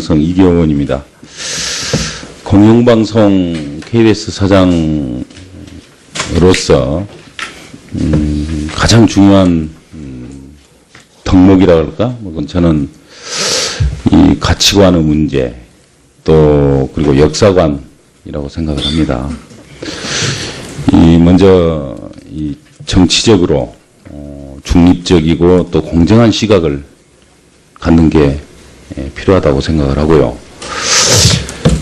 성 이경원입니다. 공영방송 KBS 사장으로서 가장 중요한 덕목이라 그럴까? 그건 저는 이 가치관의 문제 또 그리고 역사관이라고 생각을 합니다. 먼저 이 정치적으로 중립적이고 또 공정한 시각을 갖는 게 필요하다고 생각을 하고요.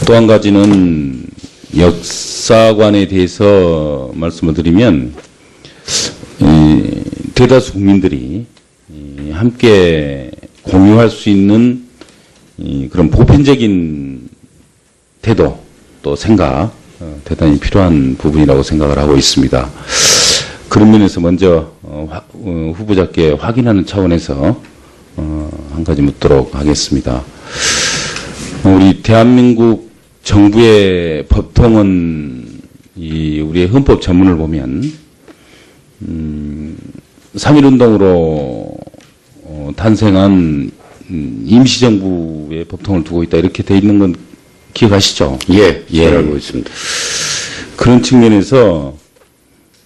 또 한 가지는 역사관에 대해서 말씀을 드리면 대다수 국민들이 함께 공유할 수 있는 그런 보편적인 태도 또 생각 대단히 필요한 부분이라고 생각을 하고 있습니다. 그런 면에서 먼저 후보자께 확인하는 차원에서 한 가지 묻도록 하겠습니다. 우리 대한민국 정부의 법통은 우리의 헌법 전문을 보면 3.1운동으로 탄생한 임시정부의 법통을 두고 있다 이렇게 돼 있는 건 기억하시죠? 예, 잘 알고 있습니다. 그런 측면에서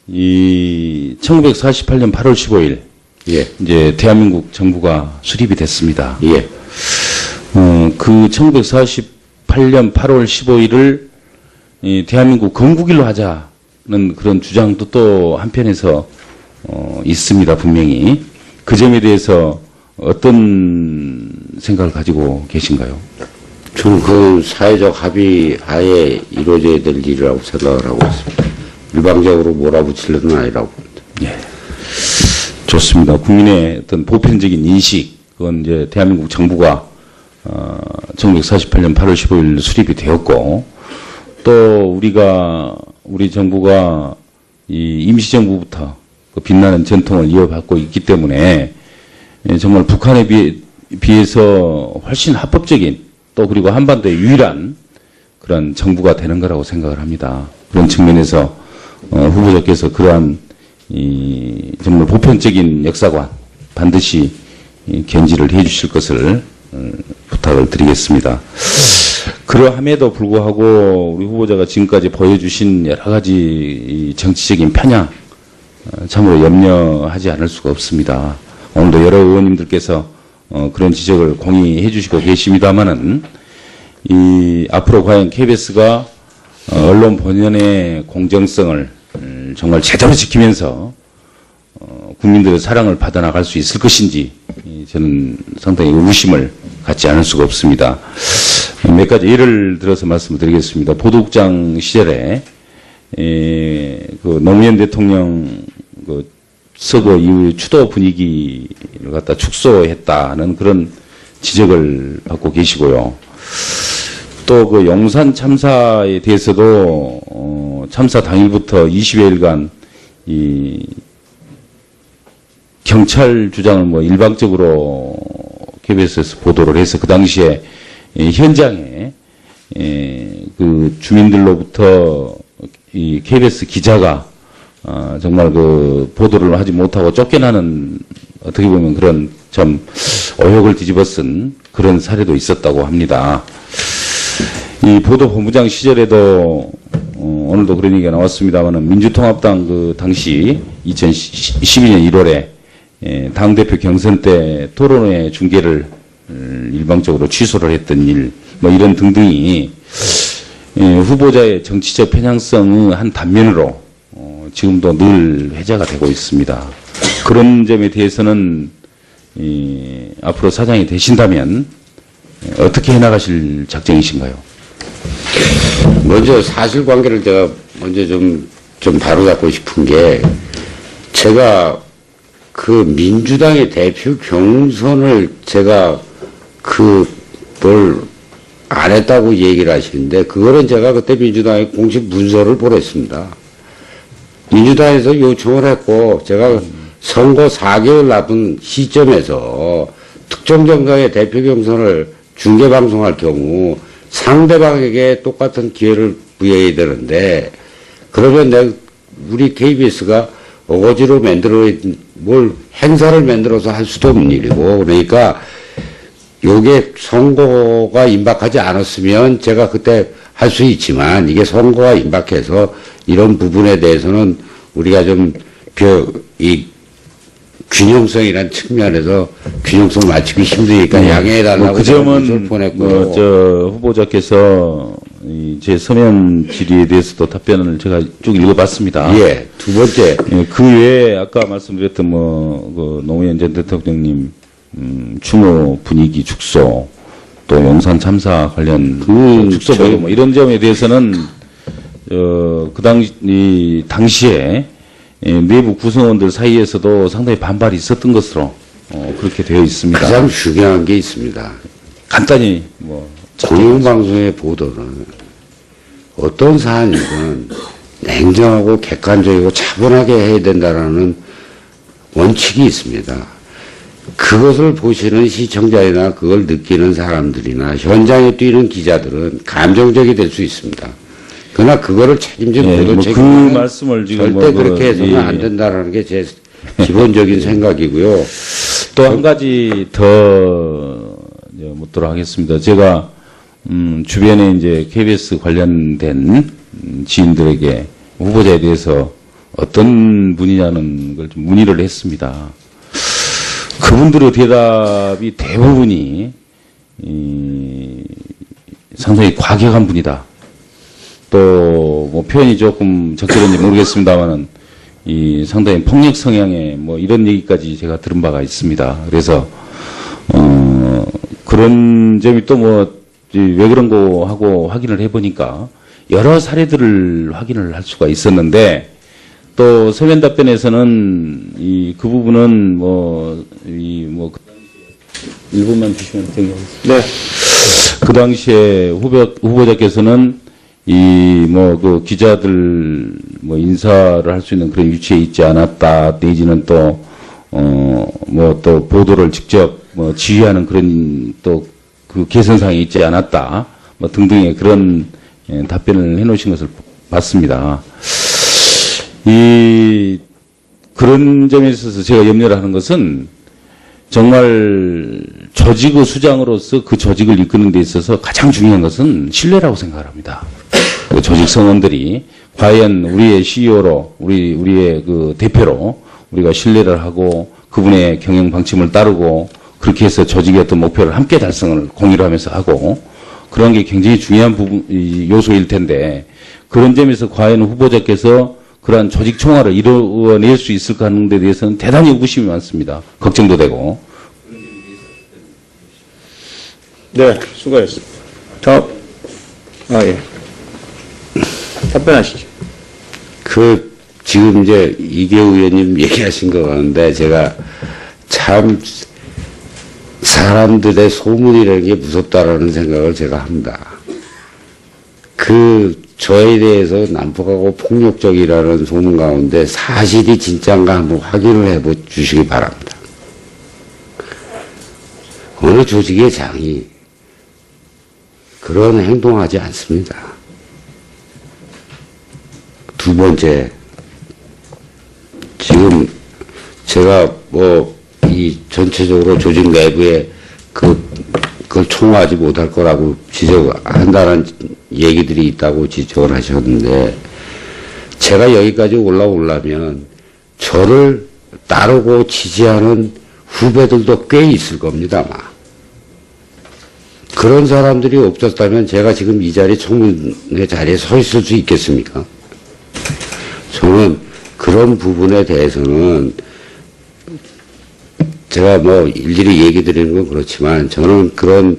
1948년 8월 15일 예, 이제 대한민국 정부가 수립이 됐습니다. 예, 그 1948년 8월 15일을 대한민국 건국일로 하자는 그런 주장도 또 한편에서 있습니다. 분명히. 그 점에 대해서 어떤 생각을 가지고 계신가요? 저는 그 사회적 합의 하에 이루어져야 될 일이라고 생각을 하고 있습니다. 일방적으로 몰아붙이려는 아니라고 봅니다. 예. 좋습니다. 국민의 어떤 보편적인 인식, 그건 이제 대한민국 정부가 1948년 8월 15일 수립이 되었고, 또 우리 정부가 이 임시정부부터 그 빛나는 전통을 이어받고 있기 때문에 정말 북한에 비해서 훨씬 합법적인 또 그리고 한반도의 유일한 그런 정부가 되는 거라고 생각을 합니다. 그런 측면에서 후보자께서 그러한 정말 보편적인 역사관 반드시 견지를 해 주실 것을 부탁을 드리겠습니다. 그러함에도 불구하고 우리 후보자가 지금까지 보여주신 여러 가지 정치적인 편향 참으로 염려하지 않을 수가 없습니다. 오늘도 여러 의원님들께서 그런 지적을 공유해 주시고 계십니다만은 앞으로 과연 KBS가 언론 본연의 공정성을 정말 제대로 지키면서 국민들의 사랑을 받아나갈 수 있을 것인지 저는 상당히 의구심을 갖지 않을 수가 없습니다. 몇 가지 예를 들어서 말씀을 드리겠습니다. 보도국장 시절에 그 노무현 대통령 그 서거 이후의 추도 분위기를 갖다 축소했다는 그런 지적을 받고 계시고요. 또 그 용산 참사에 대해서도 참사 당일부터 20여일간 경찰 주장을 뭐 일방적으로 KBS에서 보도를 해서 그 당시에 현장에 그 주민들로부터 이 KBS 기자가 정말 그 보도를 하지 못하고 쫓겨나는 어떻게 보면 그런 좀 의혹을 뒤집어쓴 그런 사례도 있었다고 합니다. 이 보도본부장 시절에도 오늘도 그런 얘기가 나왔습니다만은 민주통합당 그 당시 2012년 1월에 당대표 경선 때 토론회 중계를 일방적으로 취소를 했던 일, 뭐 이런 등등이 후보자의 정치적 편향성의 한 단면으로 지금도 늘 회자가 되고 있습니다. 그런 점에 대해서는 앞으로 사장이 되신다면 어떻게 해나가실 작정이신가요? 먼저 사실관계를 제가 먼저 좀 바로잡고 싶은 게, 제가 그 민주당의 대표 경선을 제가 뭘 안 했다고 얘기를 하시는데, 그거는 제가 그때 민주당에 공식 문서를 보냈습니다. 민주당에서 요청을 했고, 제가 선거 4개월 남은 시점에서 특정 정당의 대표 경선을 중계방송할 경우 상대방에게 똑같은 기회를 부여해야 되는데, 그러면 우리 KBS가 어거지로 행사를 만들어서 할 수도 없는 일이고, 그러니까 요게 선거가 임박하지 않았으면 제가 그때 할 수 있지만 이게 선거가 임박해서 이런 부분에 대해서는 우리가 좀 이 균형성이라는 측면에서 균형성을 맞추기 힘드니까 양해해달라고 그 점은 보냈고요. 저 후보자께서 제 서면 질의에 대해서도 답변을 제가 쭉 읽어봤습니다. 예, 두 번째. 예, 그 외에 아까 말씀드렸던 그 노무현 전 대통령님 추모 분위기 축소 또 용산 참사 관련 축소 보도 뭐 이런 점에 대해서는 당시에 내부 구성원들 사이에서도 상당히 반발이 있었던 것으로 그렇게 되어 있습니다. 가장 중요한 게 있습니다. 간단히 뭐 공영방송의 보도는 어떤 사안이든 냉정하고 객관적이고 차분하게 해야 된다라는 원칙이 있습니다. 그것을 보시는 시청자이나 그걸 느끼는 사람들이나 현장에 뛰는 기자들은 감정적이 될 수 있습니다. 그러나 그거를 책임진 보도 책임은 말씀을 지금 절대 그렇게 해서는 안 된다라는 게 제 기본적인 생각이고요. 또 한 가지 더 묻도록 하겠습니다. 제가 주변에 이제 KBS 관련된 지인들에게 후보자에 대해서 어떤 분이냐는 걸 좀 문의를 했습니다. 그분들의 대답이 대부분이 상당히 과격한 분이다. 또 뭐 표현이 조금 적절한지 모르겠습니다만은 상당히 폭력 성향의 뭐 이런 얘기까지 제가 들은 바가 있습니다. 그래서 그런 점이 또 뭐 왜 그런 거 하고 확인을 해보니까 여러 사례들을 확인을 할 수가 있었는데 또 서면 답변에서는 그 부분은 일부만 주시면 되겠습니다. 네. 그 당시에 후보자께서는 그 기자들 인사를 할 수 있는 그런 위치에 있지 않았다. 내지는 또 보도를 직접 지휘하는 그런 또 그 개선사항이 있지 않았다. 등등의 그런 답변을 해놓으신 것을 봤습니다. 그런 점에 있어서 제가 염려를 하는 것은 정말 조직의 수장으로서 그 조직을 이끄는 데 있어서 가장 중요한 것은 신뢰라고 생각을 합니다. 그 조직 성원들이 과연 우리의 CEO로, 우리의 그 대표로 우리가 신뢰를 하고 그분의 경영 방침을 따르고 그렇게 해서 조직의 어떤 목표를 함께 달성을 공유를 하면서 하고 그런 게 굉장히 중요한 요소일 텐데 그런 점에서 과연 후보자께서 그러한 조직 총화를 이루어낼 수 있을까 하는 데 대해서는 대단히 의구심이 많습니다. 걱정도 되고. 네, 수고하셨습니다. 예. 답변하시죠. 지금 이제 이계우 의원님 얘기하신 거 같은데 제가 참 사람들의 소문이라는 게 무섭다라는 생각을 제가 합니다. 저에 대해서 난폭하고 폭력적이라는 소문 가운데 사실이 진짜인가 한번 확인을 해보 주시기 바랍니다. 어느 조직의 장이 그런 행동하지 않습니다. 두 번째, 지금 제가 전체적으로 조직 내부에 그걸 총화하지 못할 거라고 지적한다는 얘기들이 있다고 지적을 하셨는데, 제가 여기까지 올라오려면 저를 따르고 지지하는 후배들도 꽤 있을 겁니다, 아마. 그런 사람들이 없었다면 제가 지금 이 자리, 청문회 자리에 서 있을 수 있겠습니까? 저는 그런 부분에 대해서는 제가 일일이 얘기 드리는 건 그렇지만 저는 그런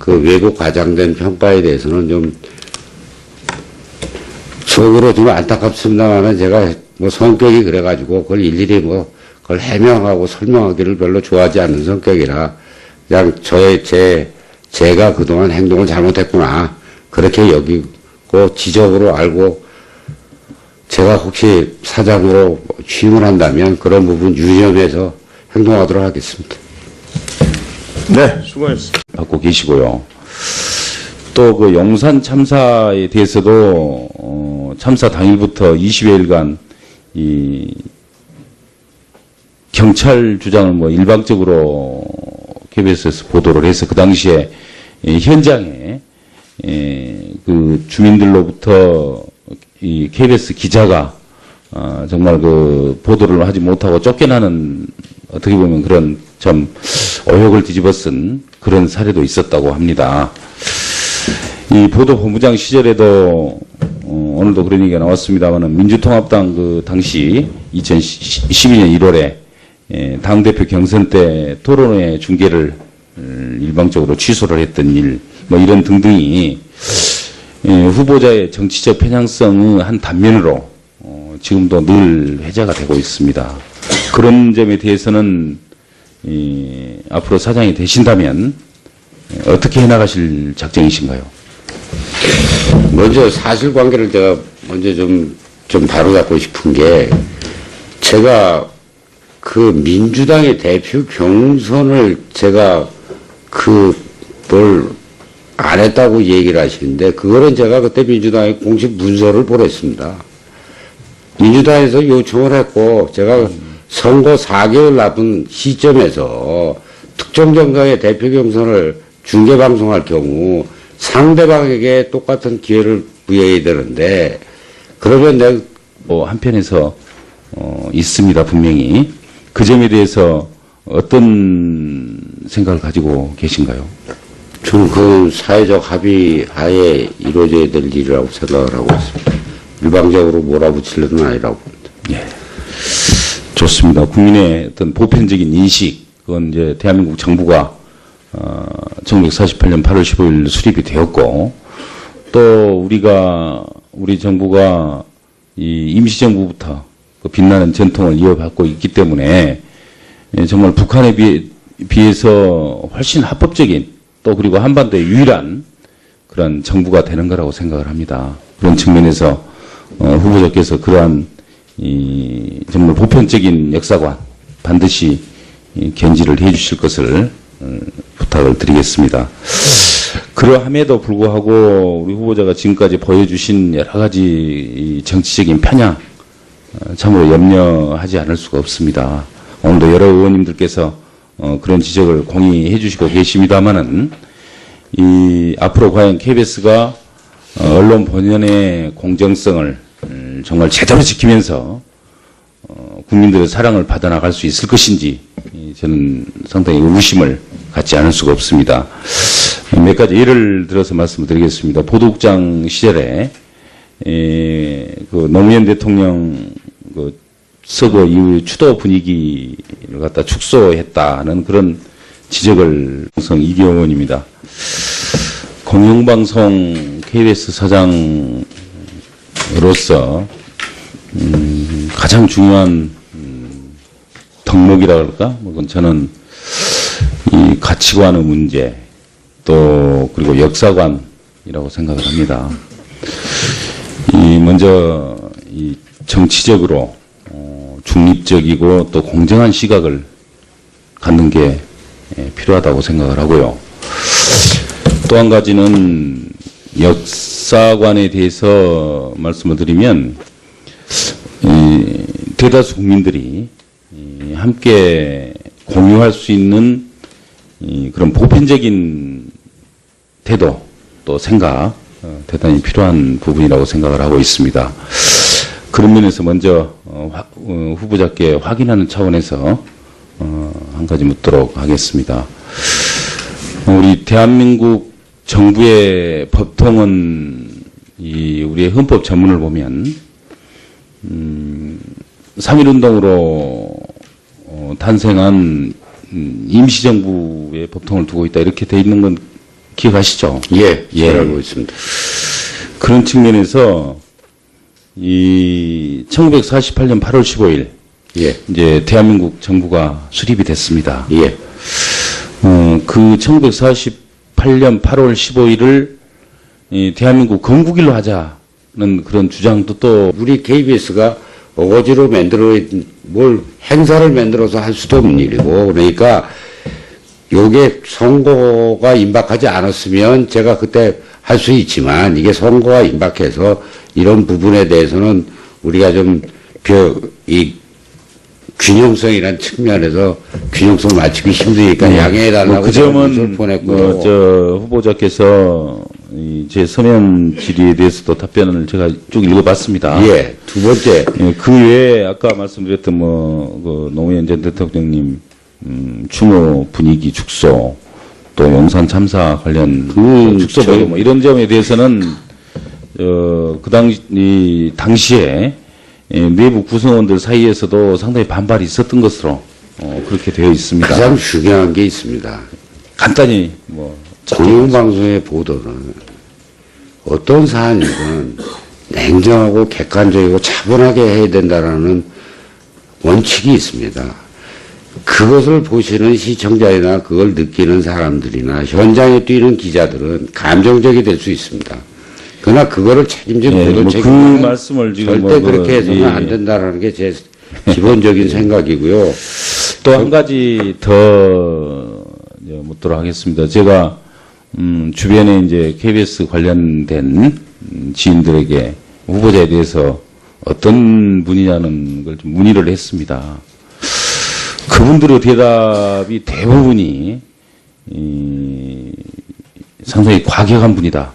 외부 과장된 평가에 대해서는 좀 속으로 좀 안타깝습니다만 제가 성격이 그래가지고 그걸 일일이 그걸 해명하고 설명하기를 별로 좋아하지 않는 성격이라 그냥 제가 그동안 행동을 잘못했구나 그렇게 여기고 지적으로 알고 제가 혹시 사장으로 취임을 한다면 그런 부분 유념해서 행동하도록 하겠습니다. 네, 수고하셨습니다. 받고 계시고요. 또 그 용산 참사에 대해서도 참사 당일부터 20여일간 경찰 주장을 일방적으로 KBS에서 보도를 해서 그 당시에 현장에 그 주민들로부터 이 KBS 기자가 정말 그 보도를 하지 못하고 쫓겨나는 어떻게 보면 그런 좀 의혹을 뒤집어쓴 그런 사례도 있었다고 합니다. 이 보도본부장 시절에도 오늘도 그런 얘기가 나왔습니다만은 민주통합당 그 당시 2012년 1월에 당대표 경선 때 토론회 중계를 일방적으로 취소를 했던 일, 뭐 이런 등등이 후보자의 정치적 편향성의 한 단면으로 지금도 늘 회자가 되고 있습니다. 그런 점에 대해서는 앞으로 사장이 되신다면 어떻게 해나가실 작정이신가요? 먼저 사실관계를 제가 먼저 좀 바로잡고 싶은 게, 제가 그 민주당의 대표 경선을 제가 안 했다고 얘기를 하시는데, 그거는 제가 그때 민주당에 공식 문서를 보냈습니다. 민주당에서 요청을 했고, 제가 선거 4개월 남은 시점에서 특정 정당의 대표 경선을 중계방송할 경우 상대방에게 똑같은 기회를 부여해야 되는데, 그러면 내가 한편에서 있습니다. 분명히. 그 점에 대해서 어떤 생각을 가지고 계신가요? 저는 그 사회적 합의 하에 이루어져야 될 일이라고 생각을 하고 있습니다. 일방적으로 몰아붙이려는 아니라고 봅니다. 예. 좋습니다. 국민의 어떤 보편적인 인식, 그건 이제 대한민국 정부가 1948년 8월 15일 수립이 되었고, 또 우리 정부가 이 임시정부부터 그 빛나는 전통을 이어받고 있기 때문에 정말 북한에 비해서 훨씬 합법적인, 또 그리고 한반도의 유일한 그런 정부가 되는 거라고 생각을 합니다. 그런 측면에서 후보자께서 그러한 정말 보편적인 역사관 반드시 견지를 해 주실 것을 부탁을 드리겠습니다. 그러함에도 불구하고 우리 후보자가 지금까지 보여주신 여러 가지 정치적인 편향, 참으로 염려하지 않을 수가 없습니다. 오늘도 여러 의원님들께서 그런 지적을 공유해 주시고 계십니다만은, 앞으로 과연 KBS가 언론 본연의 공정성을 정말 제대로 지키면서 국민들의 사랑을 받아나갈 수 있을 것인지 저는 상당히 의구심을 갖지 않을 수가 없습니다. 몇 가지 예를 들어서 말씀을 드리겠습니다. 보도국장 시절에 그 노무현 대통령 그 서거 이후 추도 분위기를 갖다 축소했다는 그런 지적을 성 이경원입니다. 공영방송 KBS 사장으로서 가장 중요한 덕목이라 그럴까? 그건 저는 이 가치관의 문제, 또 그리고 역사관이라고 생각을 합니다. 먼저 이 정치적으로 중립적이고 또 공정한 시각을 갖는 게 필요하다고 생각을 하고요. 또 한 가지는 역사관에 대해서 말씀을 드리면, 대다수 국민들이 함께 공유할 수 있는 그런 보편적인 태도, 또 생각, 대단히 필요한 부분이라고 생각을 하고 있습니다. 그런 면에서 먼저 후보자께 확인하는 차원에서 한 가지 묻도록 하겠습니다. 우리 대한민국 정부의 법통은 우리의 헌법 전문을 보면 3.1운동으로 탄생한 임시정부의 법통을 두고 있다, 이렇게 돼 있는 건 기억하시죠? 예, 잘 알고 있습니다. 그런 측면에서 1948년 8월 15일 예, 이제 대한민국 정부가 수립이 됐습니다. 예, 그 1948년 8월 15일을 대한민국 건국일로 하자는 그런 주장도 또 우리 KBS가 어거지로 뭘 행사를 만들어서 할 수도 없는 일이고, 그러니까 요게 선거가 임박하지 않았으면 제가 그때 할 수 있지만, 이게 선거가 임박해서 이런 부분에 대해서는 우리가 좀 균형성이라는 측면에서 균형성을 맞추기 힘드니까 양해해달라고 그 제가 점은 문서를 보냈고요. 저 후보자께서 제 서면 질의에 대해서도 답변을 제가 쭉 읽어봤습니다. 예, 두 번째. 예, 그 외에 아까 말씀드렸던 그 노무현 전 대통령님 추모 분위기 축소 또 용산 참사 관련 축소 보도 뭐 이런 점에 대해서는 당시에 내부 구성원들 사이에서도 상당히 반발이 있었던 것으로 그렇게 되어 있습니다. 가장 중요한 게 있습니다. 간단히 뭐 공영방송의 보도는 어떤 사안이든 냉정하고 객관적이고 차분하게 해야 된다라는 원칙이 있습니다. 그것을 보시는 시청자이나 그걸 느끼는 사람들이나 현장에 뛰는 기자들은 감정적이 될 수 있습니다. 그러나 그거를 책임진 보도 그 책임은 말씀을 지금 절대 그렇게 해서는 안 된다라는 게 제 기본적인 생각이고요. 또 한 가지 더 묻도록 하겠습니다. 제가 주변에 이제 KBS 관련된 지인들에게 후보자에 대해서 어떤 분이냐는 걸 좀 문의를 했습니다. 그분들의 대답이 대부분이 상당히 과격한 분이다.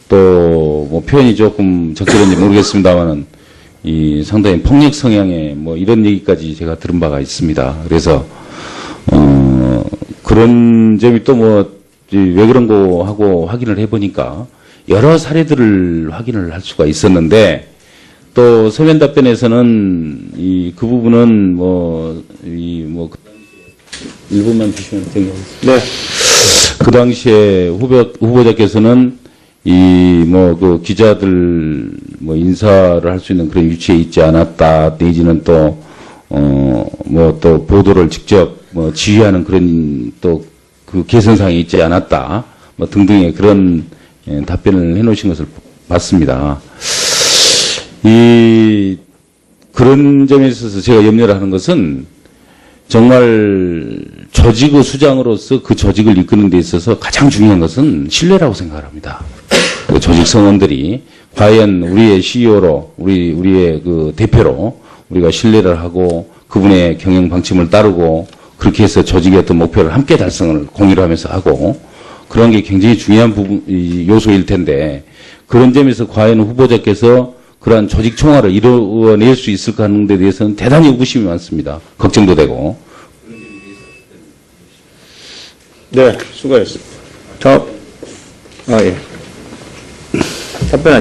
또 뭐 표현이 조금 적절한지 모르겠습니다만은 상당히 폭력 성향의 뭐 이런 얘기까지 제가 들은 바가 있습니다. 그래서 그런 점이 또 뭐 왜 그런 거 하고 확인을 해보니까 여러 사례들을 확인을 할 수가 있었는데 또 서면 답변에서는 그 부분은 일부만 주시면 되겠습니다. 네. 그 당시에 후보자께서는 그 기자들 인사를 할 수 있는 그런 위치에 있지 않았다 내지는 또 보도를 직접 지휘하는 그런 또 그 개선사항이 있지 않았다 등등의 그런 답변을 해놓으신 것을 봤습니다. 그런 점에 있어서 제가 염려를 하는 것은 정말 조직의 수장으로서 그 조직을 이끄는 데 있어서 가장 중요한 것은 신뢰라고 생각을 합니다. 그 조직 성원들이 과연 우리의 CEO로 우리의 그 대표로 우리가 신뢰를 하고 그분의 경영 방침을 따르고 그렇게 해서 조직의 어떤 목표를 함께 달성을 공유를 하면서 하고 그런 게 굉장히 중요한 요소일 텐데 그런 점에서 과연 후보자께서 그러한 조직 총화를 이루어낼 수 있을까 하는 데 대해서는 대단히 의구심이 많습니다. 걱정도 되고. 네, 수고하셨습니다. 예. 답변